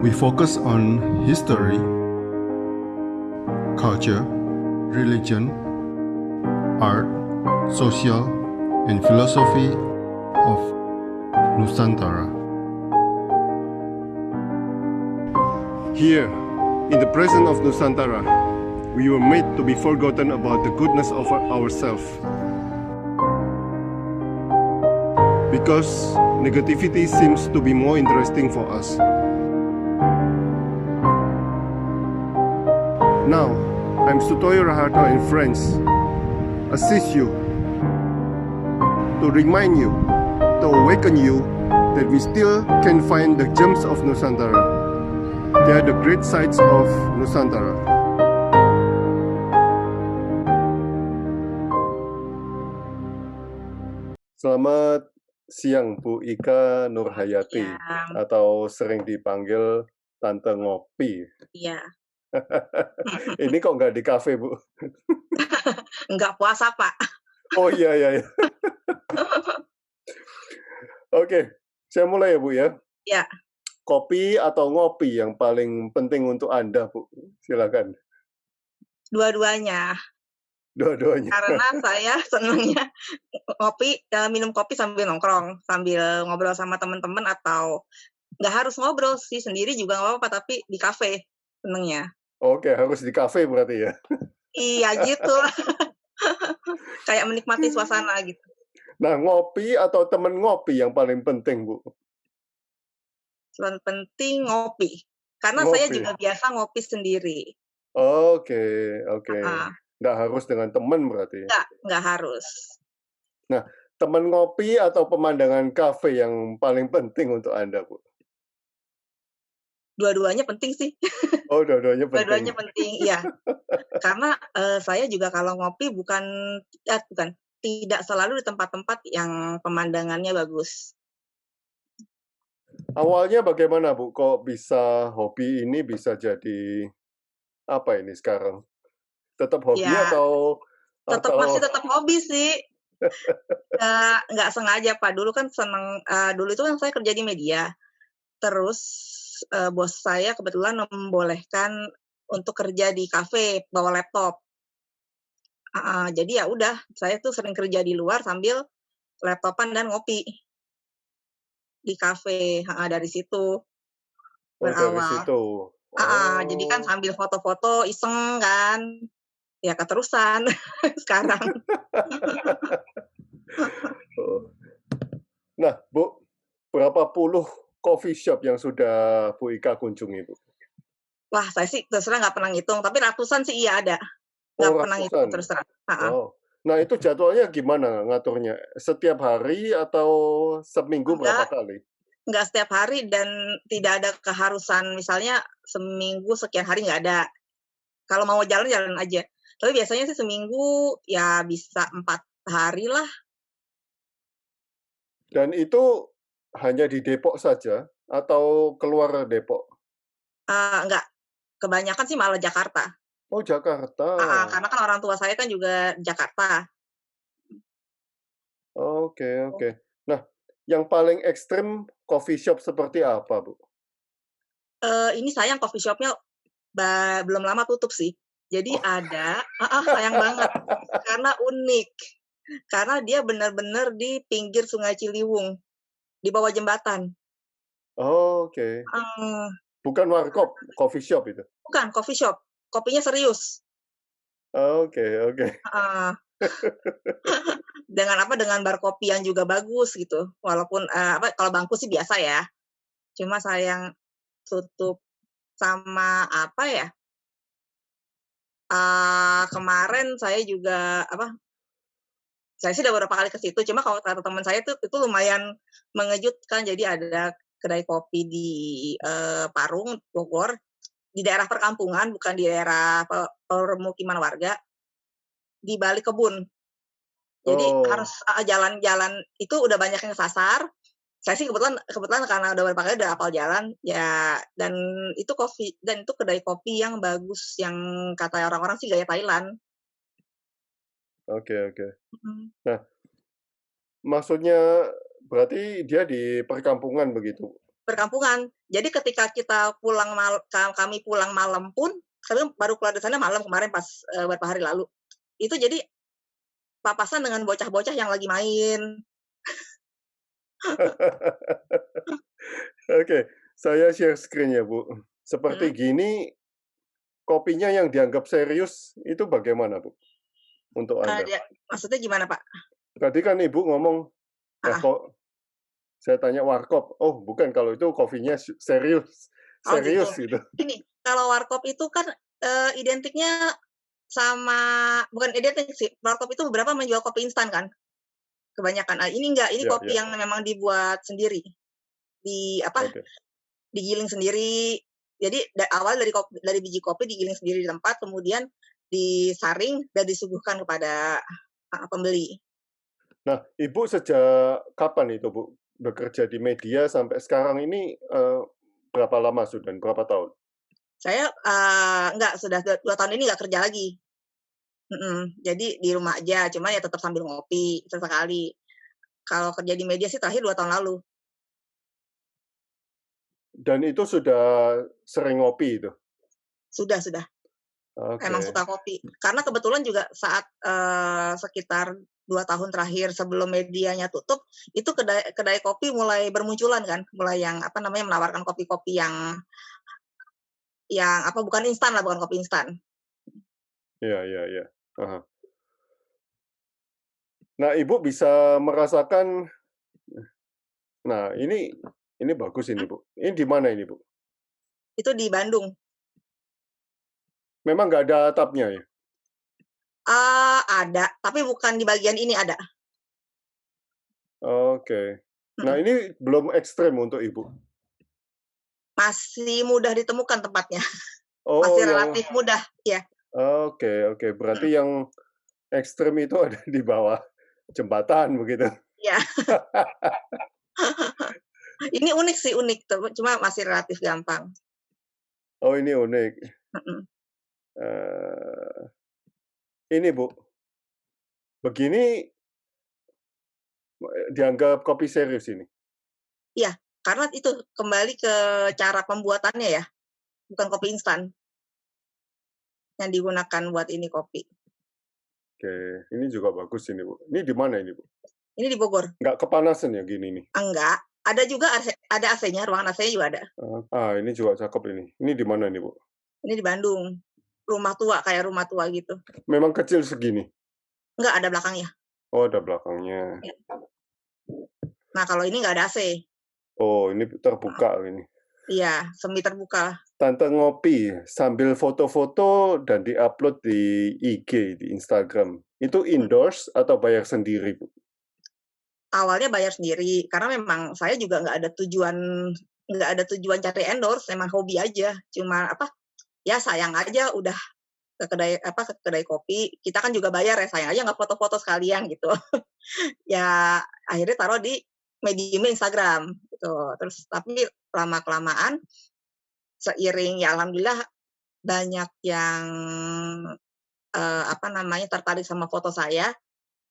We focus on history, culture, religion, art, social, and philosophy of Nusantara. Here, in the presence of Nusantara, we were made to be forgotten about the goodness of ourselves. Because negativity seems to be more interesting for us. Now, I'm Sutoyo Raharto and friends assist you to remind you, to awaken you that we still can find the gems of Nusantara. They are the great sights of Nusantara. Selamat siang Bu Ika Nurhayati, atau sering dipanggil Tante Ngopi. Iya. Ini kok nggak di kafe, Bu? Nggak puasa, Pak. Oh iya. Oke, saya mulai ya Bu ya. Ya. Kopi atau ngopi yang paling penting untuk Anda, Bu? Silakan. Dua-duanya. Dua-duanya. Karena saya senangnya minum kopi sambil nongkrong, sambil ngobrol sama teman-teman, atau nggak harus ngobrol sih, sendiri juga nggak apa-apa, tapi di kafe senengnya. Oke, harus di kafe berarti ya? Iya, gitu. Kayak menikmati suasana gitu. Nah, ngopi atau temen ngopi yang paling penting, Bu? Yang penting ngopi. Karena Ngopi. saya juga biasa ngopi sendiri. Oke. Nggak harus dengan teman berarti? Nggak harus. Nah, teman ngopi atau pemandangan kafe yang paling penting untuk Anda, Bu? Dua-duanya penting sih. Oh, dua-duanya penting. Dua-duanya penting, iya. Karena saya juga kalau ngopi tidak selalu di tempat-tempat yang pemandangannya bagus. Awalnya bagaimana, Bu? Kok bisa hobi ini bisa jadi apa ini sekarang? Tetap hobi Ya, masih tetap hobi sih. Nggak sengaja, Pak. Dulu kan dulu itu kan saya kerja di media. Terus bos saya kebetulan membolehkan untuk kerja di kafe, bawa laptop. Jadi ya udah, saya tuh sering kerja di luar sambil laptopan dan ngopi di kafe. Dari situ berawal. Dari situ. Jadi kan sambil foto-foto iseng kan, ya keterusan sekarang. Nah, Bu, berapa puluh coffee shop yang sudah Bu Ika kunjungi, Bu? Wah, saya sih terus terang nggak pernah ngitung, tapi ratusan sih iya ada. Nggak pernah ngitung terus terang. Oh. Nah, itu jadwalnya gimana ngaturnya? Setiap hari atau seminggu berapa kali? Nggak setiap hari, dan tidak ada keharusan misalnya seminggu sekian hari, nggak ada. Kalau mau jalan aja. Tapi biasanya sih seminggu ya bisa 4 hari lah. Dan itu hanya di Depok saja atau keluar Depok? Enggak. Kebanyakan sih malah Jakarta. Oh, Jakarta. Karena kan orang tua saya kan juga Jakarta. Oke. Nah, yang paling ekstrim coffee shop seperti apa, Bu? Ini sayang coffee shop-nya belum lama tutup sih. Jadi ada, sayang banget. Karena unik. Karena dia benar-benar di pinggir Sungai Ciliwung, di bawah jembatan. Oke. Bukan warkop, coffee shop itu? Bukan, coffee shop. Kopinya serius. Oke. Dengan bar kopi yang juga bagus gitu. Walaupun kalau bangku sih biasa ya. Cuma sayang tutup sama apa ya? Kemarin saya juga saya sih udah beberapa kali ke situ. Cuma kalau kata teman saya itu lumayan mengejutkan. Jadi ada kedai kopi di Parung, Bogor, di daerah perkampungan, bukan di daerah permukiman warga, di balik kebun. Jadi harus jalan-jalan itu udah banyak yang sasar. Saya sih kebetulan karena udah beberapa kali udah hafal jalan ya, dan itu kedai kopi yang bagus, yang kata orang-orang sih gaya Thailand. Oke. Nah, maksudnya berarti dia di perkampungan begitu? perkampungan. Jadi ketika kita kami pulang malam pun, kami baru keluar dari sana malam kemarin pas beberapa hari lalu. Itu jadi papasan dengan bocah-bocah yang lagi main. Oke, saya share screen ya, Bu. Seperti Mhm. gini, kopinya yang dianggap serius itu bagaimana, Bu, untuk Anda? Dia maksudnya gimana, Pak? Tadi kan Ibu ngomong, Ah, kok saya tanya warkop, oh bukan, kalau itu kopinya serius, oh gitu. serius gitu. Ini kalau warkop itu kan identiknya sama bukan identik sih. Warkop itu beberapa menjual kopi instan kan, kebanyakan. Ini enggak, ini Ya, kopi ya, yang memang dibuat sendiri. oke. Digiling sendiri. Jadi awal dari biji kopi digiling sendiri di tempat, kemudian disaring dan disuguhkan kepada pembeli. Nah, Ibu sejak kapan itu, Bu, bekerja di media sampai sekarang ini, berapa lama sudah, berapa tahun? Saya enggak, sudah 2 tahun ini nggak kerja lagi. Jadi di rumah aja, cuma ya tetap sambil ngopi sesekali. Kalau kerja di media sih terakhir 2 tahun lalu. Dan itu sudah sering ngopi itu? Sudah. Emang Oke. suka kopi. Karena kebetulan juga saat sekitar 2 tahun terakhir sebelum medianya tutup, itu kedai kopi mulai bermunculan kan, mulai yang menawarkan kopi-kopi yang bukan instan lah, bukan kopi instan. Iya, iya, iya. Aha. Nah, Ibu bisa merasakan, nah ini bagus ini, Mhm, Bu. Ini di mana ini, Bu? itu di Bandung. Memang nggak ada atapnya ya? Ada, tapi bukan di bagian ini ada. Oke. Nah, Mhm, ini belum ekstrem untuk Ibu? masih mudah ditemukan tempatnya, Oh, masih yang relatif mudah, ya. oke, oke. Berarti Mhm, yang ekstrem itu ada di bawah jembatan begitu? iya. Ini unik sih, unik, cuma masih relatif gampang. Oh, ini unik. Mhm. Eee, ini, Bu, begini dianggap kopi serius ini? Iya, karena itu kembali ke cara pembuatannya ya, bukan kopi instan yang digunakan buat ini kopi. Oke, ini juga bagus ini, Bu. Ini di mana ini, Bu? Ini di Bogor? Nggak kepanasan ya gini nih? Enggak, ada juga ada AC-nya, ruangan AC-nya juga ada. Ini juga cakep ini. Ini di mana ini, Bu? Ini di Bandung, rumah tua, kayak rumah tua gitu. Memang kecil segini? Enggak, ada belakangnya. Oh, ada belakangnya. Ya. Nah, kalau ini nggak ada AC. Oh, ini terbuka ini. Iya, semi terbuka. Tante ngopi sambil foto-foto dan di-upload di IG, di Instagram. Itu Hmm, endorse atau bayar sendiri, Bu? Awalnya bayar sendiri, karena memang saya juga nggak ada tujuan cari endorse, memang hobi aja. Cuma ya sayang aja udah ke kedai kopi, kita kan juga bayar ya, sayang aja nggak foto-foto sekalian gitu. Ya akhirnya taruh di medium Instagram gitu. Terus tapi lama-kelamaan seiring ya alhamdulillah banyak yang, tertarik sama foto saya,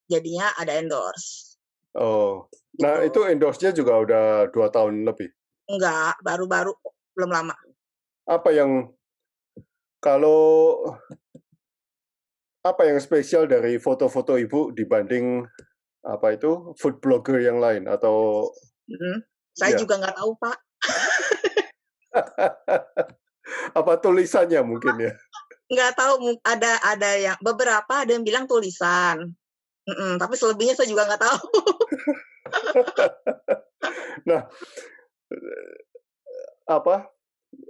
jadinya ada endorse, Oh. Nah, gitu. itu endorse-nya juga udah 2 tahun lebih? Enggak, baru-baru, belum lama. Apa yang kalau apa yang spesial dari foto-foto Ibu dibanding, apa itu, food blogger yang lain atau Mhm. Saya ya, juga nggak tahu, Pak. apa tulisannya mungkin ya? Nggak tahu, ada yang beberapa ada yang bilang tulisan, tapi selebihnya saya juga nggak tahu. Nah, apa,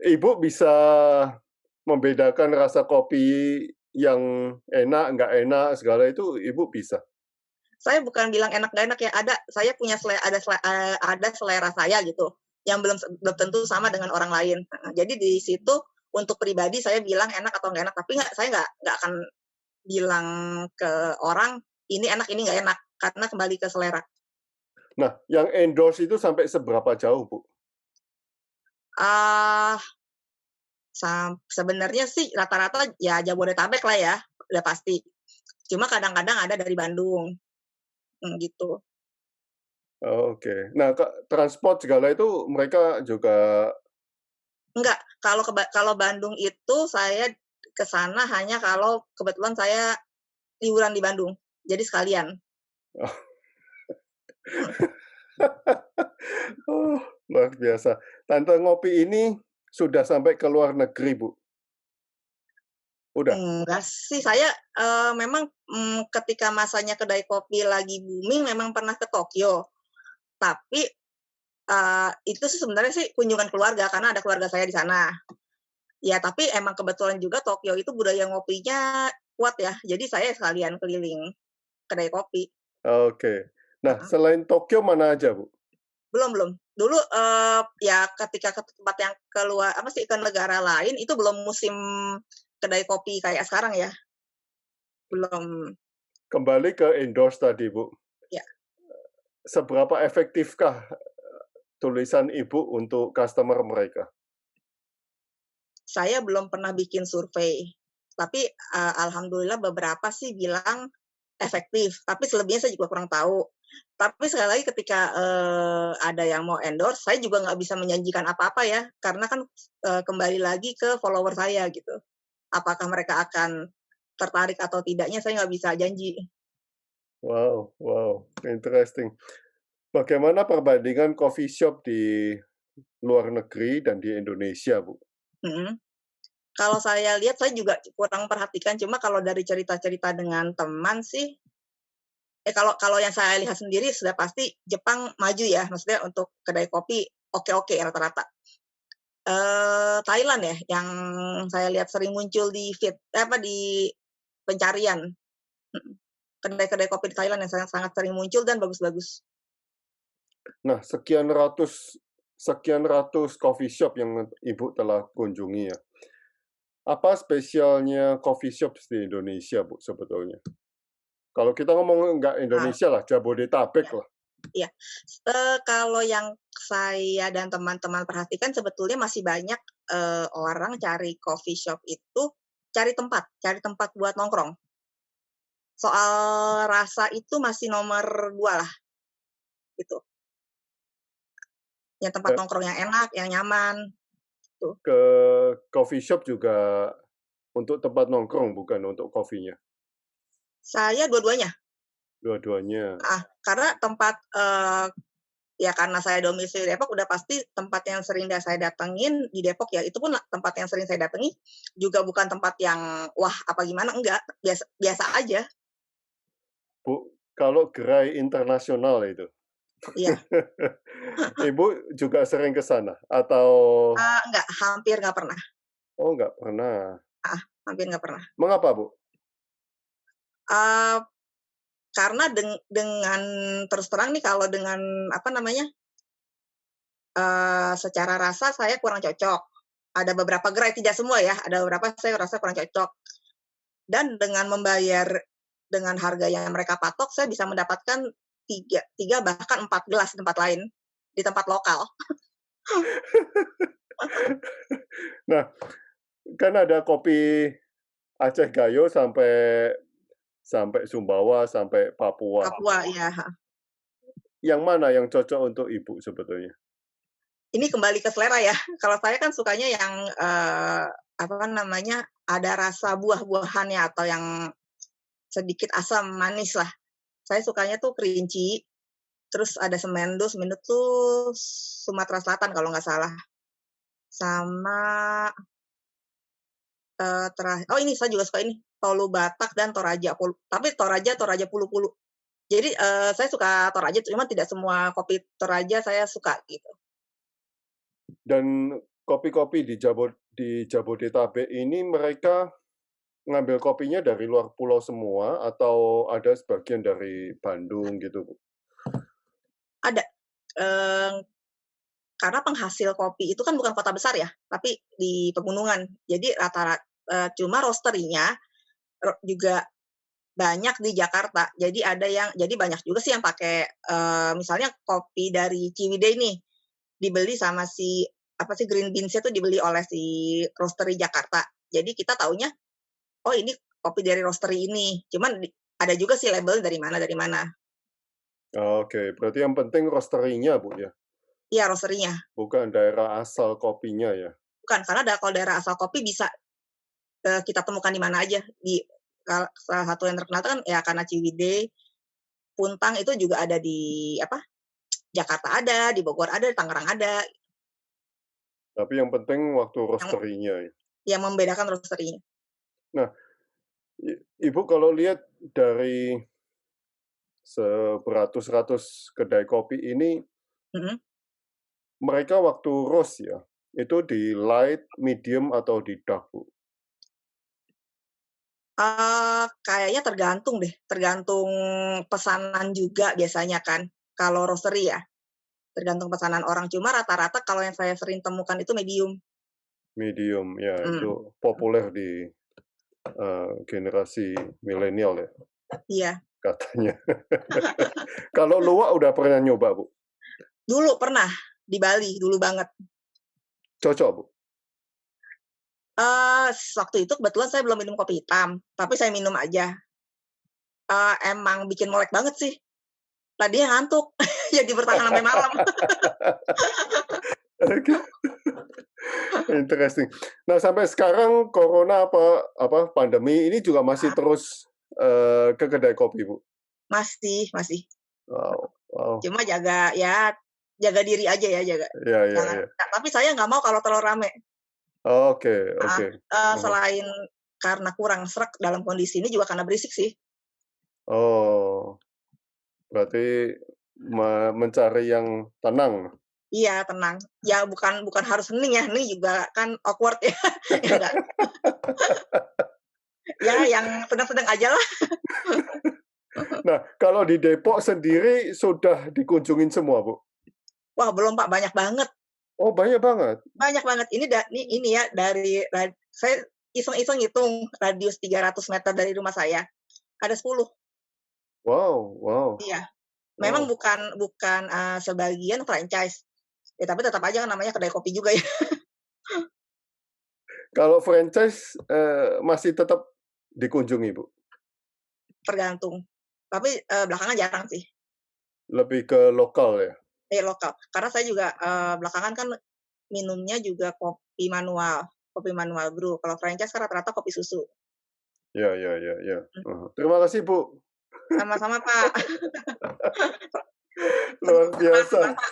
Ibu bisa membedakan rasa kopi yang enak, nggak enak, segala itu Ibu bisa? Saya bukan bilang enak nggak enak ya, saya punya ada selera saya gitu, yang belum tentu sama dengan orang lain. Jadi di situ untuk pribadi saya bilang enak atau nggak enak, tapi saya nggak akan bilang ke orang, ini enak, ini nggak enak, karena kembali ke selera. Nah, yang endorse itu sampai seberapa jauh, Bu? Ah, sebenarnya sih rata-rata ya Jabodetabek lah ya, udah pasti. Cuma kadang-kadang ada dari Bandung, gitu. Oh, oke. Nah, transport segala itu mereka juga Enggak, kalau Bandung itu saya ke sana hanya kalau kebetulan saya liburan di Bandung, jadi sekalian. oh, luar biasa. Tante ngopi ini sudah sampai ke luar negeri, Bu? Udah? Enggak sih, saya, memang, ketika masanya kedai kopi lagi booming memang pernah ke Tokyo, tapi, itu sih sebenarnya sih kunjungan keluarga karena ada keluarga saya di sana. Ya tapi emang kebetulan juga Tokyo itu budaya ngopinya kuat ya, jadi saya sekalian keliling kedai kopi. Oke. Nah, Heeh. selain Tokyo mana aja, Bu? Belum. Dulu, ya ketika ke tempat yang apa sih, ke negara lain itu belum musim kedai kopi kayak sekarang ya, belum. Kembali ke endorse tadi, Bu. Ya, Seberapa efektifkah tulisan Ibu untuk customer mereka? saya belum pernah bikin survei, tapi, alhamdulillah beberapa sih bilang efektif, tapi selebihnya saya juga kurang tahu. Tapi sekali lagi ketika, ada yang mau endorse, saya juga nggak bisa menjanjikan apa-apa ya, karena kan, kembali lagi ke follower saya gitu. Apakah mereka akan tertarik atau tidaknya saya nggak bisa janji. Wow wow, interesting. Bagaimana perbandingan coffee shop di luar negeri dan di Indonesia, Bu? Mhm. Kalau saya lihat saya juga kurang perhatikan, cuma kalau dari cerita-cerita dengan teman sih, kalau kalau yang saya lihat sendiri sudah pasti Jepang maju ya, maksudnya untuk kedai kopi oke-oke rata-rata. Thailand ya, yang saya lihat sering muncul di feed, apa, di pencarian, mhm. Kedai-kedai kopi di Thailand yang sangat sangat sering muncul dan bagus-bagus. Nah, sekian ratus coffee shop yang Ibu telah kunjungi ya. Apa spesialnya coffee shop di Indonesia, Bu, sebetulnya? Kalau kita ngomong nggak Ah, Indonesia lah, Jabodetabek iya lah. iya. Kalau yang saya dan teman-teman perhatikan sebetulnya masih banyak, orang cari coffee shop itu cari tempat buat nongkrong. Soal rasa itu masih nomor 2 lah, gitu. Yang tempat Ke nongkrong yang enak, yang nyaman, tuh. ke coffee shop juga untuk tempat nongkrong, bukan untuk kopinya? Saya dua-duanya. Dua-duanya. Karena tempat, ya karena saya domisili Depok udah pasti tempat yang sering saya datengin di Depok ya, itu pun tempat yang sering saya datangi juga bukan tempat yang wah apa gimana, enggak, biasa biasa aja. Bu, kalau gerai internasional itu, Iya, Ibu juga sering ke sana? Atau enggak, hampir nggak pernah, oh, nggak pernah. hampir nggak pernah. Mengapa, Bu? Eee, karena dengan terus terang nih kalau dengan apa namanya, secara rasa saya kurang cocok. Ada beberapa gerai, tidak semua ya, ada beberapa saya rasa kurang cocok. Dan dengan membayar dengan harga yang mereka patok, saya bisa mendapatkan 3 bahkan 4 gelas di tempat lain, di tempat lokal. Nah, kan ada kopi Aceh Gayo sampai sampai Sumbawa, sampai Papua. Papua, iya, Yang mana yang cocok untuk Ibu sebetulnya? Ini kembali ke selera ya. Kalau saya kan sukanya yang, apa namanya, ada rasa buah-buahannya atau yang sedikit asam manis lah. Saya sukanya tuh kerinci, terus ada semendo, semendo tuh Sumatera Selatan kalau nggak salah. Sama, oh ini saya juga suka ini, Tolu Batak dan Toraja tapi Toraja Pulu-Pulu. Jadi, saya suka Toraja, cuma tidak semua kopi Toraja saya suka gitu. Dan kopi-kopi di Jabodetabek ini mereka ngambil kopinya dari luar pulau semua atau ada sebagian dari Bandung gitu, Bu? Ada, eee, karena penghasil kopi itu kan bukan kota besar ya, tapi di pegunungan. Jadi cuma roasterinya juga banyak di Jakarta. Jadi banyak juga sih yang pakai, misalnya kopi dari Ciwidey nih, dibeli sama si, apa sih, green beans-nya tuh dibeli oleh si roastery Jakarta. Jadi kita taunya, oh ini kopi dari roastery ini, cuman ada juga sih label dari mana. Oke, berarti yang penting roasterinya, Bu, ya? Iya, roastery-nya. Bukan daerah asal kopinya ya? Bukan, karena kalau daerah asal kopi bisa, kita temukan di mana aja, salah satu yang terkenal itu kan ya karena Ciwidey, Puntang itu juga ada di apa, Jakarta ada, di Bogor ada, di Tangerang ada, Tapi yang penting waktu yang roasterinya ya? yang membedakan roastery-nya. Nah, Ibu kalau lihat dari beratus-ratus kedai kopi ini, Mhm. mereka waktu roast ya, itu di light, medium, atau di dark, Bu? Kayaknya tergantung deh, tergantung pesanan juga biasanya kan, kalau roastery ya, tergantung pesanan orang, cuma rata-rata kalau yang saya sering temukan itu medium. Medium, ya Mhm. itu populer di, generasi milenial ya, Iya, katanya. Kalau luwak udah pernah nyoba, Bu? dulu pernah, di Bali, dulu banget. Cocok, Bu? Waktu itu kebetulan saya belum minum kopi hitam, tapi saya minum aja. Emang bikin melek banget sih, tadinya ngantuk, jadi bertahan sampai malam. Oke, interesting. Nah, sampai sekarang corona pandemi ini juga masih Heeh, terus, ke kedai kopi, Bu? masih masih, Wow wow. cuma jaga diri aja ya, Iya iya jangan iya. tapi saya nggak mau kalau terlalu rame. Oke Heeh, oke. Mhm. selain karena kurang sreg dalam kondisi ini juga karena berisik sih. Oh, berarti mencari yang tenang? Iya, tenang. Ya bukan bukan harus hening ya, hening juga kan awkward ya, ya enggak? Ya yang sedang-sedang ajalah. Nah, kalau di Depok sendiri sudah dikunjungin semua, Bu? Wah belum Pak, Oh, banyak banget? banyak banget. Ini ya saya iseng-iseng ngitung radius 300 meter dari rumah saya, ada 10. Wow wow Iya, memang wow. bukan bukan, sebagian franchise, ya tapi tetap aja kan namanya kedai kopi juga ya, Kalau franchise, masih tetap dikunjungi, Bu? tergantung. Tapi, belakangan jarang sih, Lebih ke lokal ya? lokal. Karena saya juga, belakangan kan minumnya juga kopi manual brew. Kalau franchise kan rata-rata kopi susu. Ya ya ya ya. Mhm, Heeh. Terima kasih, Bu. sama-sama Pak, senang Luar kenal sama biasa. Kakak.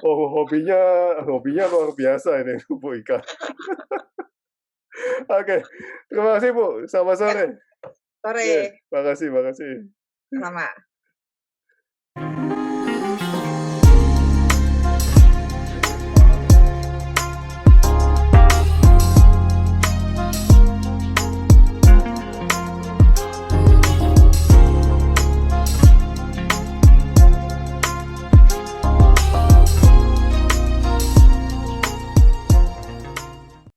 Oh, hobinya hobinya luar biasa ini, Bu Ika. Oke, terima kasih, Bu. Selamat Ya, sore. Oke, sore, makasih makasih. sama.